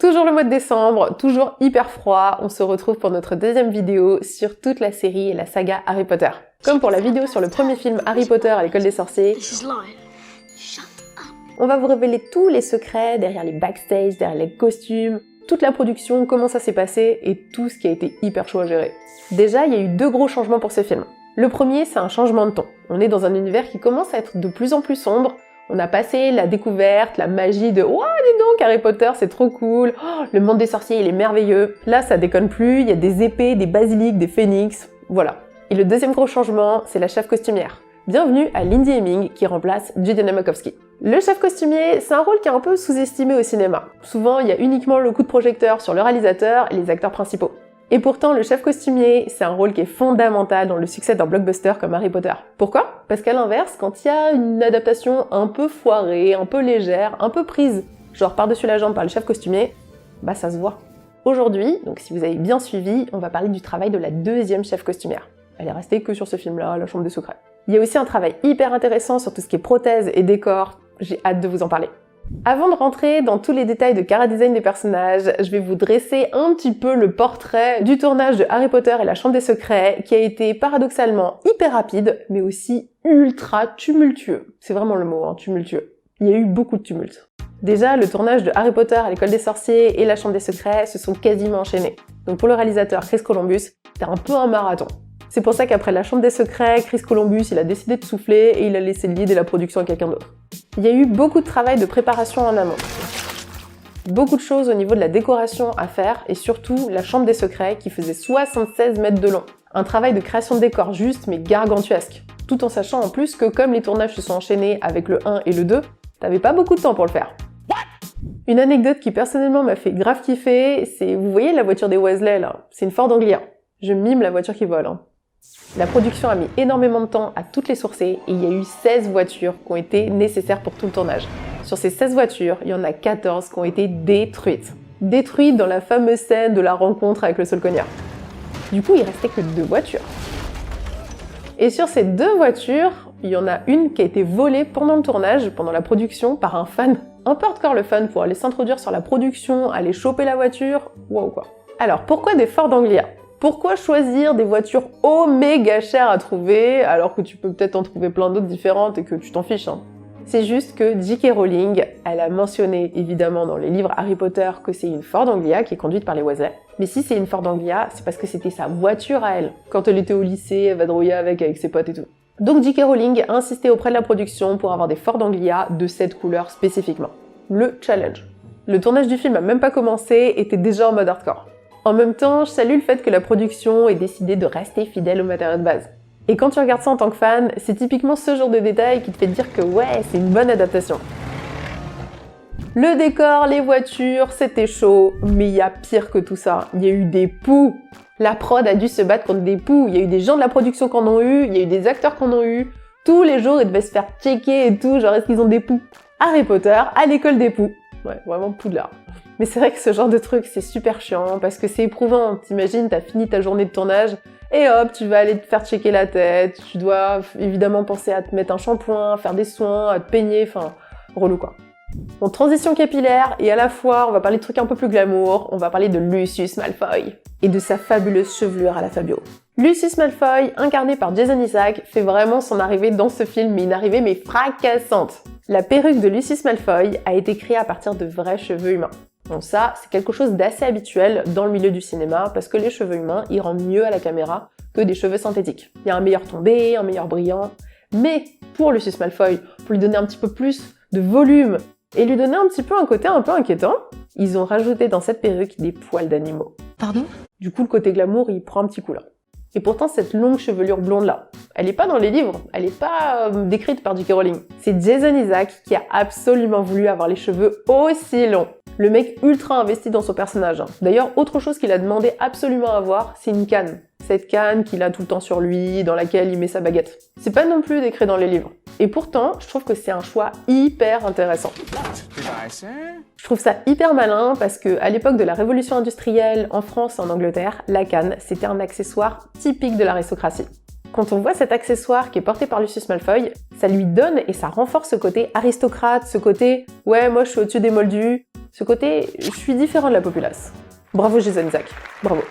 Toujours le mois de décembre, toujours hyper froid, on se retrouve pour notre deuxième vidéo sur toute la série et la saga Harry Potter. Comme pour la vidéo sur le premier film Harry Potter à l'école des sorciers, on va vous révéler tous les secrets derrière les backstage, derrière les costumes, toute la production, comment ça s'est passé et tout ce qui a été hyper chaud à gérer. Déjà, il y a eu deux gros changements pour ce film. Le premier, c'est un changement de ton. On est dans un univers qui commence à être de plus en plus sombre. On a passé la découverte, la magie de « Oh, dis donc, Harry Potter, c'est trop cool oh, le monde des sorciers, il est merveilleux !» Là, ça déconne plus, il y a des épées, des basiliques, des phénix, voilà. Et le deuxième gros changement, c'est la chef costumière. Bienvenue à Lindy Hemming qui remplace Judianna Makovsky. Le chef costumier, c'est un rôle qui est un peu sous-estimé au cinéma. Souvent, il y a uniquement le coup de projecteur sur le réalisateur et les acteurs principaux. Et pourtant, le chef costumier, c'est un rôle qui est fondamental dans le succès d'un blockbuster comme Harry Potter. Pourquoi? Parce qu'à l'inverse, quand il y a une adaptation un peu foirée, un peu légère, un peu prise, genre par-dessus la jambe par le chef costumier, bah ça se voit. Aujourd'hui, donc si vous avez bien suivi, on va parler du travail de la deuxième chef costumière. Elle est restée que sur ce film-là, La Chambre des Secrets. Il y a aussi un travail hyper intéressant sur tout ce qui est prothèses et décors, j'ai hâte de vous en parler. Avant de rentrer dans tous les détails de chara-design des personnages, je vais vous dresser un petit peu le portrait du tournage de Harry Potter et la Chambre des Secrets, qui a été paradoxalement hyper rapide, mais aussi ultra tumultueux. C'est vraiment le mot, hein, tumultueux. Il y a eu beaucoup de tumulte. Déjà, le tournage de Harry Potter à l'école des sorciers et la Chambre des Secrets se sont quasiment enchaînés. Donc pour le réalisateur Chris Columbus, c'était un peu un marathon. C'est pour ça qu'après la Chambre des Secrets, Chris Columbus il a décidé de souffler et il a laissé le lead et la production à quelqu'un d'autre. Il y a eu beaucoup de travail de préparation en amont. Beaucoup de choses au niveau de la décoration à faire et surtout la Chambre des Secrets qui faisait 76 mètres de long. Un travail de création de décor juste mais gargantuesque. Tout en sachant en plus que comme les tournages se sont enchaînés avec le 1 et le 2, t'avais pas beaucoup de temps pour le faire. Une anecdote qui personnellement m'a fait grave kiffer, c'est, vous voyez la voiture des Weasley là, c'est une Ford Anglia. Je mime la voiture qui vole. Hein. La production a mis énormément de temps à toutes les sourcer et il y a eu 16 voitures qui ont été nécessaires pour tout le tournage. Sur ces 16 voitures, il y en a 14 qui ont été détruites. Détruites dans la fameuse scène de la rencontre avec le Solcognard. Du coup, il restait que 2 voitures. Et sur ces 2 voitures, il y en a une qui a été volée pendant le tournage, pendant la production, par un fan. Un peu hardcore le fan pour aller s'introduire sur la production, aller choper la voiture, waouh quoi. Alors, pourquoi des Ford Anglia ? Pourquoi choisir des voitures oméga chères à trouver, alors que tu peux peut-être en trouver plein d'autres différentes et que tu t'en fiches, hein. C'est juste que J.K. Rowling, elle a mentionné évidemment dans les livres Harry Potter que c'est une Ford Anglia qui est conduite par les Weasley. Mais si c'est une Ford Anglia, c'est parce que c'était sa voiture à elle. Quand elle était au lycée, elle vadrouillait avec ses potes et tout. Donc J.K. Rowling a insisté auprès de la production pour avoir des Ford Anglia de cette couleur spécifiquement. Le challenge. Le tournage du film a même pas commencé, était déjà en mode hardcore. En même temps, je salue le fait que la production ait décidé de rester fidèle au matériau de base. Et quand tu regardes ça en tant que fan, c'est typiquement ce genre de détail qui te fait dire que ouais, c'est une bonne adaptation. Le décor, les voitures, c'était chaud, mais il y a pire que tout ça. Il y a eu des poux. La prod a dû se battre contre des poux. Il y a eu des gens de la production qui en ont eu, il y a eu des acteurs qui en ont eu. Tous les jours, ils devaient se faire checker et tout, genre est-ce qu'ils ont des poux. Harry Potter, à l'école des poux. Ouais, vraiment Poudlard. Mais c'est vrai que ce genre de truc, c'est super chiant, parce que c'est éprouvant. T'imagines, t'as fini ta journée de tournage, et hop, tu vas aller te faire checker la tête, tu dois évidemment penser à te mettre un shampoing, faire des soins, à te peigner, enfin, relou quoi. Bon, transition capillaire, et à la fois, on va parler de trucs un peu plus glamour, on va parler de Lucius Malfoy, et de sa fabuleuse chevelure à la Fabio. Lucius Malfoy, incarné par Jason Isaac, fait vraiment son arrivée dans ce film, mais une arrivée mais fracassante. La perruque de Lucius Malfoy a été créée à partir de vrais cheveux humains. Bon ça, c'est quelque chose d'assez habituel dans le milieu du cinéma, parce que les cheveux humains, ils rendent mieux à la caméra que des cheveux synthétiques. Il y a un meilleur tombé, un meilleur brillant, mais pour Lucius Malfoy, pour lui donner un petit peu plus de volume, et lui donner un petit peu un côté un peu inquiétant, ils ont rajouté dans cette perruque des poils d'animaux. Pardon ? Du coup, le côté glamour, il prend un petit coup là. Et pourtant, cette longue chevelure blonde là, elle est pas dans les livres, elle est pas décrite par J.K. Rowling. C'est Jason Isaac qui a absolument voulu avoir les cheveux aussi longs. Le mec ultra investi dans son personnage. D'ailleurs, autre chose qu'il a demandé absolument à avoir, c'est une canne. Cette canne qu'il a tout le temps sur lui, dans laquelle il met sa baguette. C'est pas non plus décrit dans les livres. Et pourtant, je trouve que c'est un choix hyper intéressant. Je trouve ça hyper malin parce que à l'époque de la révolution industrielle en France et en Angleterre, la canne, c'était un accessoire typique de l'aristocratie. Quand on voit cet accessoire qui est porté par Lucius Malfoy, ça lui donne et ça renforce ce côté aristocrate, ce côté « ouais, moi je suis au-dessus des moldus ». Ce côté « je suis différent de la populace ». Bravo Jason Isaac, bravo.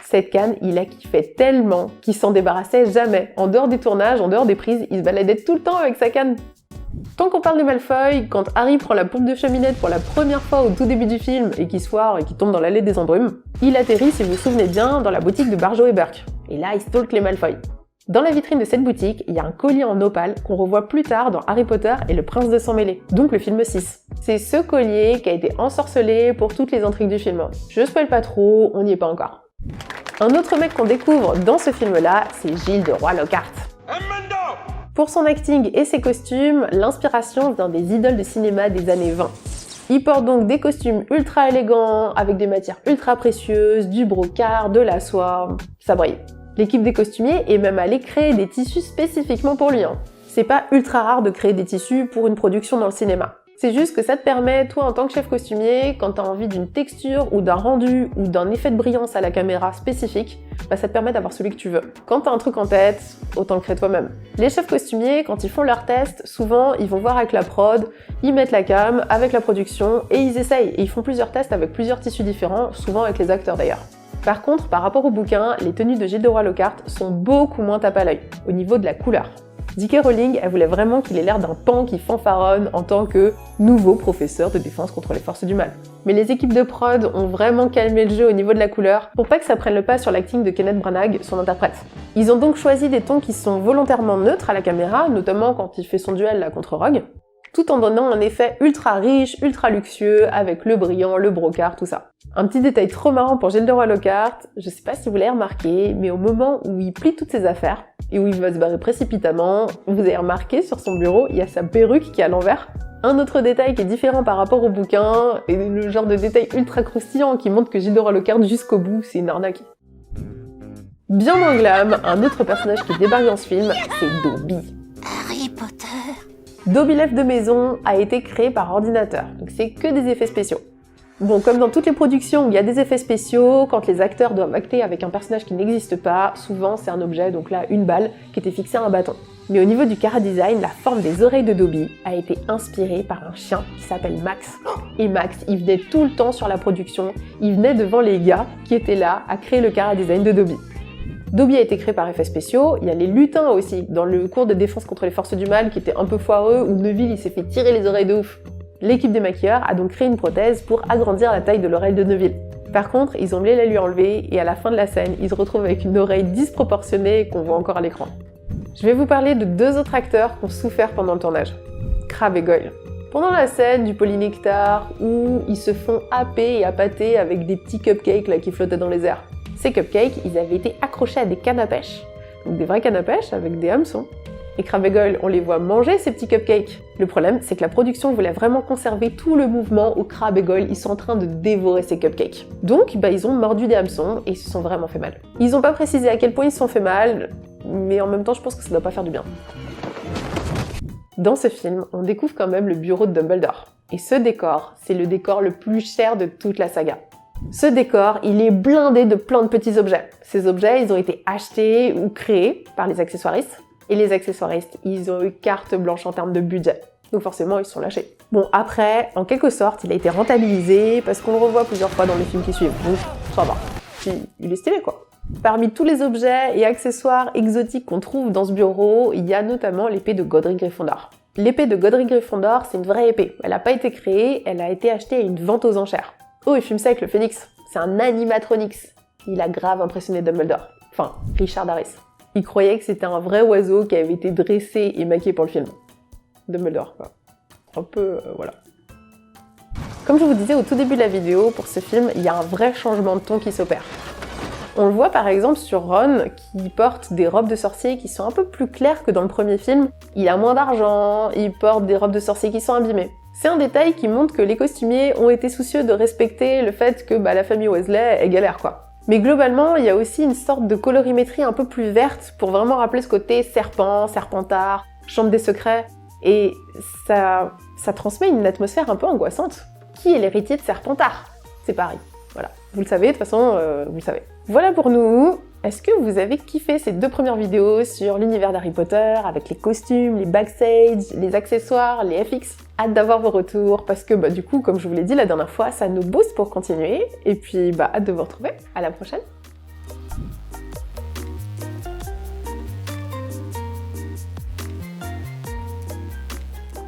Cette canne, il la kiffait tellement qu'il s'en débarrassait jamais. En dehors des tournages, en dehors des prises, il se baladait tout le temps avec sa canne. Tant qu'on parle de Malfoy, quand Harry prend la pompe de cheminette pour la première fois au tout début du film et qu'il se foire et qu'il tombe dans l'allée des embrumes, il atterrit, si vous vous souvenez bien, dans la boutique de Barjo et Burke. Et là, il stalk les Malfoy. Dans la vitrine de cette boutique, il y a un collier en opale qu'on revoit plus tard dans Harry Potter et le Prince de Sang Mêlé, donc le film 6. C'est ce collier qui a été ensorcelé pour toutes les intrigues du film. Je spoil pas trop, on n'y est pas encore. Un autre mec qu'on découvre dans ce film-là, c'est Gilles de Roy-Lockhart. Pour son acting et ses costumes, l'inspiration vient des idoles de cinéma des années 20. Il porte donc des costumes ultra élégants, avec des matières ultra précieuses, du brocart, de la soie, ça brille. L'équipe des costumiers est même allée créer des tissus spécifiquement pour lui. C'est pas ultra rare de créer des tissus pour une production dans le cinéma. C'est juste que ça te permet, toi en tant que chef costumier, quand t'as envie d'une texture ou d'un rendu ou d'un effet de brillance à la caméra spécifique, ça te permet d'avoir celui que tu veux. Quand t'as un truc en tête, autant le créer toi-même. Les chefs costumiers, quand ils font leurs tests, souvent ils vont voir avec la prod, ils mettent la cam avec la production et ils essayent. Et ils font plusieurs tests avec plusieurs tissus différents, souvent avec les acteurs d'ailleurs. Par contre, par rapport au bouquin, les tenues de Gilles de Roy-Lockhart sont beaucoup moins tape à l'œil, au niveau de la couleur. J.K. Rowling, elle voulait vraiment qu'il ait l'air d'un pan qui fanfaronne en tant que nouveau professeur de défense contre les forces du mal. Mais les équipes de prod ont vraiment calmé le jeu au niveau de la couleur pour pas que ça prenne le pas sur l'acting de Kenneth Branagh, son interprète. Ils ont donc choisi des tons qui sont volontairement neutres à la caméra, notamment quand il fait son duel là contre Rogue, tout en donnant un effet ultra riche, ultra luxueux, avec le brillant, le brocart, tout ça. Un petit détail trop marrant pour Gilles de Roy-Lockhart, je sais pas si vous l'avez remarqué, mais au moment où il plie toutes ses affaires, et où il va se barrer précipitamment, vous avez remarqué sur son bureau, il y a sa perruque qui est à l'envers. Un autre détail qui est différent par rapport au bouquin, et le genre de détail ultra croustillant qui montre que Gilles de Roy-Lockhart jusqu'au bout, c'est une arnaque. Bien moins glam, un autre personnage qui débarque dans ce film, c'est Dobby. Harry Potter. Dobby l'elfe de maison a été créé par ordinateur, donc c'est que des effets spéciaux. Bon, comme dans toutes les productions où il y a des effets spéciaux, quand les acteurs doivent acter avec un personnage qui n'existe pas, souvent c'est un objet, donc là une balle, qui était fixée à un bâton. Mais au niveau du chara-design, la forme des oreilles de Dobby a été inspirée par un chien qui s'appelle Max. Et Max, il venait tout le temps sur la production, il venait devant les gars qui étaient là à créer le chara-design de Dobby. Dobby a été créé par effets spéciaux, il y a les lutins aussi, dans le cours de défense contre les forces du mal qui était un peu foireux, où Neville il s'est fait tirer les oreilles de ouf. L'équipe des maquilleurs a donc créé une prothèse pour agrandir la taille de l'oreille de Neville. Par contre, ils ont oublié de la lui enlever, et à la fin de la scène, il se retrouve avec une oreille disproportionnée qu'on voit encore à l'écran. Je vais vous parler de deux autres acteurs qui ont souffert pendant le tournage. Crabbe et Goyle. Pendant la scène du polynectar, où ils se font happer et appâter avec des petits cupcakes là, qui flottaient dans les airs. Ces cupcakes, ils avaient été accrochés à des cannes à pêche. Donc des vraies cannes à pêche avec des hameçons. Et Crabbe et Goyle, on les voit manger ces petits cupcakes. Le problème, c'est que la production voulait vraiment conserver tout le mouvement où Crabbe et Goyle, ils sont en train de dévorer ces cupcakes. Donc, ils ont mordu des hameçons et ils se sont vraiment fait mal. Ils ont pas précisé à quel point ils se sont fait mal, mais en même temps, je pense que ça doit pas faire du bien. Dans ce film, on découvre quand même le bureau de Dumbledore. Et ce décor, c'est le décor le plus cher de toute la saga. Ce décor, il est blindé de plein de petits objets. Ces objets, ils ont été achetés ou créés par les accessoiristes. Et les accessoiristes, ils ont eu carte blanche en termes de budget. Donc forcément, ils se sont lâchés. Bon, après, en quelque sorte, il a été rentabilisé parce qu'on le revoit plusieurs fois dans les films qui suivent. Donc, ça va. Puis, il est stylé, quoi. Parmi tous les objets et accessoires exotiques qu'on trouve dans ce bureau, il y a notamment l'épée de Godric Gryffondor. L'épée de Godric Gryffondor, c'est une vraie épée. Elle n'a pas été créée, elle a été achetée à une vente aux enchères. Oh, il fume ça avec le phénix. C'est un animatronics. Il a grave impressionné Dumbledore. Enfin, Richard Harris. Il croyait que c'était un vrai oiseau qui avait été dressé et maquillé pour le film. Dumbledore, quoi. Un peu, voilà. Comme je vous disais au tout début de la vidéo, pour ce film, il y a un vrai changement de ton qui s'opère. On le voit par exemple sur Ron, qui porte des robes de sorcier qui sont un peu plus claires que dans le premier film. Il a moins d'argent, il porte des robes de sorcier qui sont abîmées. C'est un détail qui montre que les costumiers ont été soucieux de respecter le fait que la famille Weasley est galère, quoi. Mais globalement, il y a aussi une sorte de colorimétrie un peu plus verte pour vraiment rappeler ce côté serpent, serpentard, chambre des secrets. Et ça transmet une atmosphère un peu angoissante. Qui est l'héritier de Serpentard? C'est Harry. Voilà. Vous le savez, de toute façon, vous le savez. Voilà pour nous. Est-ce que vous avez kiffé ces 2 premières vidéos sur l'univers d'Harry Potter, avec les costumes, les backstage, les accessoires, les FX? Hâte d'avoir vos retours parce que du coup, comme je vous l'ai dit la dernière fois, ça nous booste pour continuer. Et puis hâte de vous retrouver. À la prochaine!